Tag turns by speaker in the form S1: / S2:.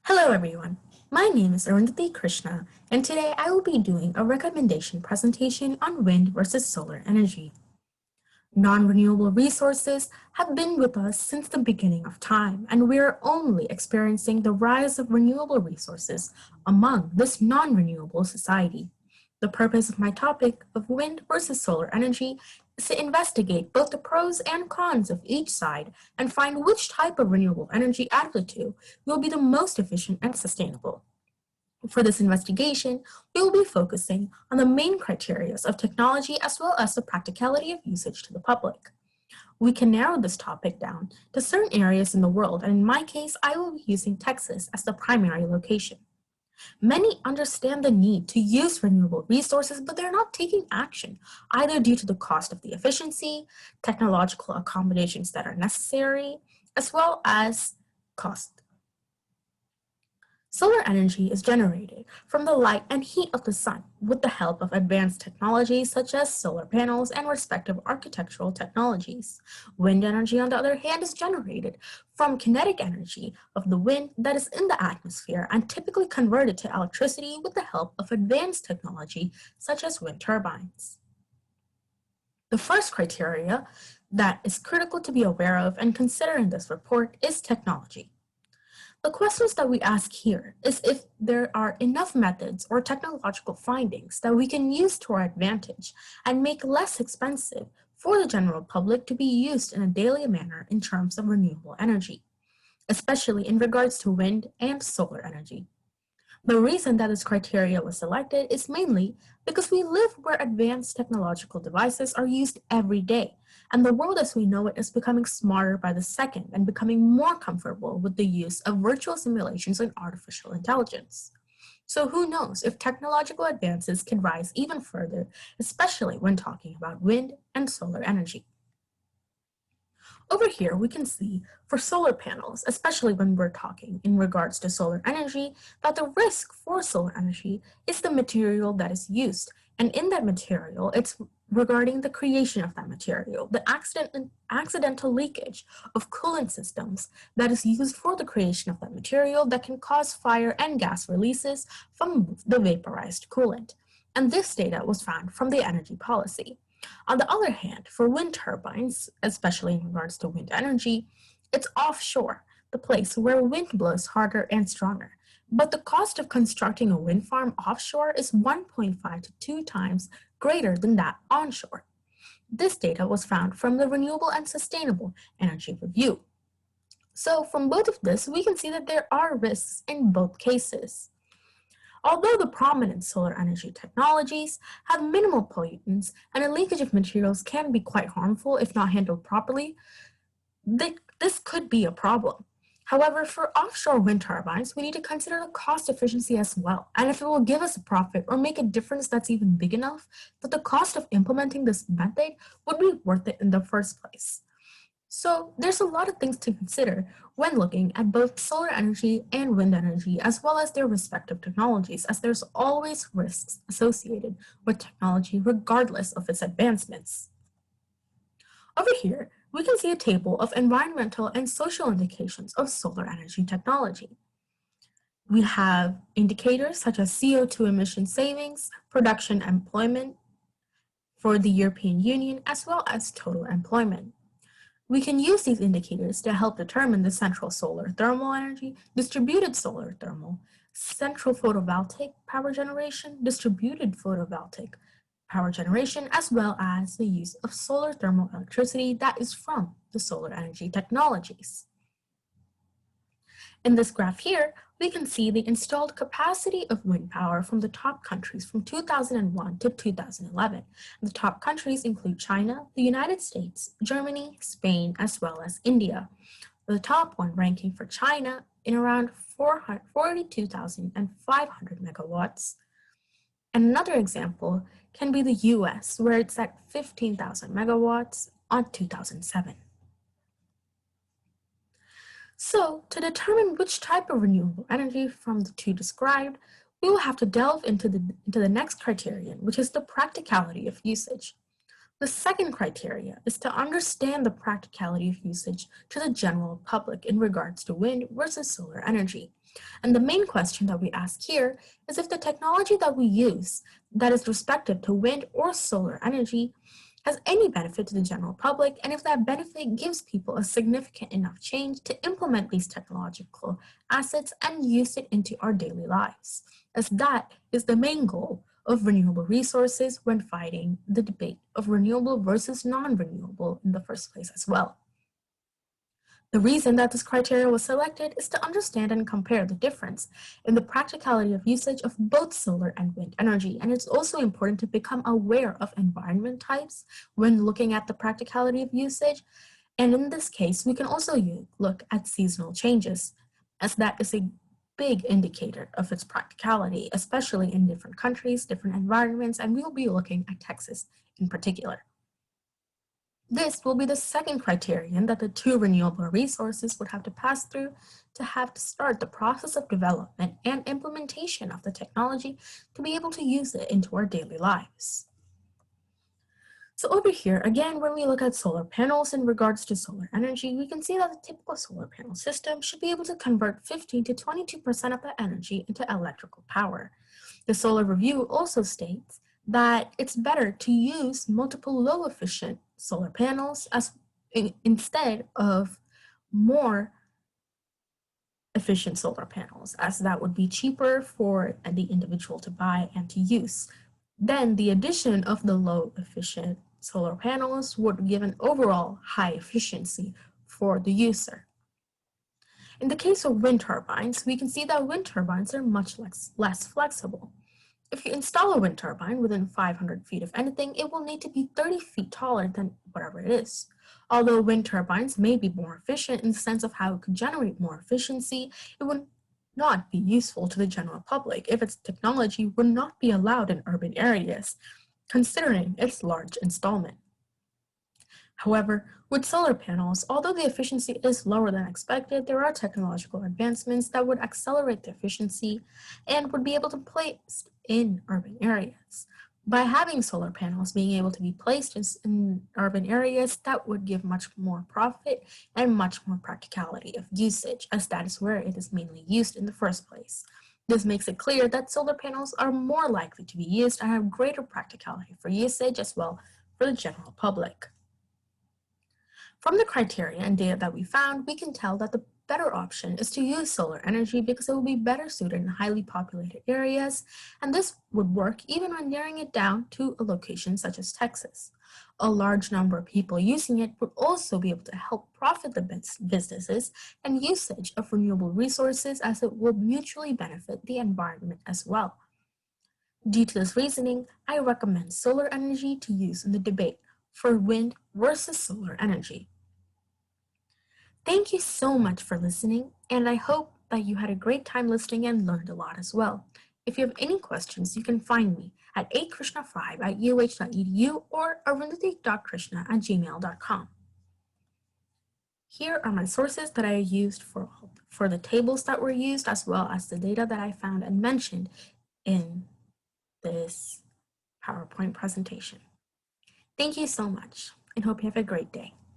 S1: Hello everyone, my name is Arundhati Krishna and today I will be doing a recommendation presentation on wind versus solar energy. Non-renewable resources have been with us since the beginning of time and we are only experiencing the rise of renewable resources among this non-renewable society. The purpose of my topic of wind versus solar energy is to investigate both the pros and cons of each side and find which type of renewable energy out of the two will be the most efficient and sustainable. For this investigation, we will be focusing on the main criteria of technology as well as the practicality of usage to the public. We can narrow this topic down to certain areas in the world, and in my case, I will be using Texas as the primary location. Many understand the need to use renewable resources, but they're not taking action, either due to the cost of the efficiency, technological accommodations that are necessary, as well as cost. Solar energy is generated from the light and heat of the sun with the help of advanced technologies such as solar panels and respective architectural technologies. Wind energy, on the other hand, is generated from kinetic energy of the wind that is in the atmosphere and typically converted to electricity with the help of advanced technology such as wind turbines. The first criteria that is critical to be aware of and consider in this report is technology. The questions that we ask here is if there are enough methods or technological findings that we can use to our advantage and make less expensive for the general public to be used in a daily manner in terms of renewable energy, especially in regards to wind and solar energy. The reason that this criteria was selected is mainly because we live where advanced technological devices are used every day, and the world as we know it is becoming smarter by the second and becoming more comfortable with the use of virtual simulations and artificial intelligence. So who knows if technological advances can rise even further, especially when talking about wind and solar energy. Over here, we can see for solar panels, especially when we're talking in regards to solar energy, that the risk for solar energy is the material that is used. And in that material, it's regarding the creation of that material, the accidental leakage of coolant systems that is used for the creation of that material that can cause fire and gas releases from the vaporized coolant. And this data was found from the energy policy. On the other hand, for wind turbines, especially in regards to wind energy, it's offshore, the place where wind blows harder and stronger. But the cost of constructing a wind farm offshore is 1.5 to 2 times greater than that onshore. This data was found from the Renewable and Sustainable Energy Review. So from both of this, we can see that there are risks in both cases. Although the prominent solar energy technologies have minimal pollutants and a leakage of materials can be quite harmful if not handled properly, this could be a problem. However, for offshore wind turbines, we need to consider the cost efficiency as well, and if it will give us a profit or make a difference that's even big enough that the cost of implementing this method would be worth it in the first place. So there's a lot of things to consider when looking at both solar energy and wind energy, as well as their respective technologies, as there's always risks associated with technology regardless of its advancements. Over here, we can see a table of environmental and social indications of solar energy technology. We have indicators such as CO2 emission savings, production employment for the European Union, as well as total employment. We can use these indicators to help determine the central solar thermal energy, distributed solar thermal, central photovoltaic power generation, distributed photovoltaic power generation, as well as the use of solar thermal electricity that is from the solar energy technologies. In this graph here, we can see the installed capacity of wind power from the top countries from 2001 to 2011. The top countries include China, the United States, Germany, Spain, as well as India. The top one ranking for China in around 42,500 megawatts. And another example can be the US, where it's at 15,000 megawatts on 2007. So, to determine which type of renewable energy from the two described, we will have to delve into the next criterion, which is the practicality of usage. The second criteria is to understand the practicality of usage to the general public in regards to wind versus solar energy. And the main question that we ask here is if the technology that we use that is respective to wind or solar energy has any benefit to the general public, and if that benefit gives people a significant enough change to implement these technological assets and use it into our daily lives, as that is the main goal of renewable resources when fighting the debate of renewable versus non-renewable in the first place as well. The reason that this criteria was selected is to understand and compare the difference in the practicality of usage of both solar and wind energy. And it's also important to become aware of environment types when looking at the practicality of usage. And in this case, we can also look at seasonal changes, as that is a big indicator of its practicality, especially in different countries, different environments, and we'll be looking at Texas in particular. This will be the second criterion that the two renewable resources would have to pass through to have to start the process of development and implementation of the technology to be able to use it into our daily lives. So over here, again, when we look at solar panels in regards to solar energy, we can see that the typical solar panel system should be able to convert 15 to 22% of the energy into electrical power. The Solar Review also states that it's better to use multiple low efficient solar panels instead of more efficient solar panels, as that would be cheaper for the individual to buy and to use. Then the addition of the low efficient solar panels would give an overall high efficiency for the user. In the case of wind turbines, we can see that wind turbines are much less flexible. If you install a wind turbine within 500 feet of anything, it will need to be 30 feet taller than whatever it is. Although wind turbines may be more efficient in the sense of how it could generate more efficiency, it would not be useful to the general public if its technology would not be allowed in urban areas, considering its large installment. However, with solar panels, although the efficiency is lower than expected, there are technological advancements that would accelerate the efficiency and would be able to be placed in urban areas. By having solar panels being able to be placed in urban areas, that would give much more profit and much more practicality of usage, as that is where it is mainly used in the first place. This makes it clear that solar panels are more likely to be used and have greater practicality for usage as well for the general public. From the criteria and data that we found, we can tell that the better option is to use solar energy because it will be better suited in highly populated areas, and this would work even when narrowing it down to a location such as Texas. A large number of people using it would also be able to help profit the businesses and usage of renewable resources, as it will mutually benefit the environment as well. Due to this reasoning, I recommend solar energy to use in the debate for wind versus solar energy. Thank you so much for listening, and I hope that you had a great time listening and learned a lot as well. If you have any questions, you can find me at akrishna5@uh.edu or arundhati.krishna@gmail.com. Here are my sources that I used for the tables that were used, as well as the data that I found and mentioned in this PowerPoint presentation. Thank you so much, and hope you have a great day.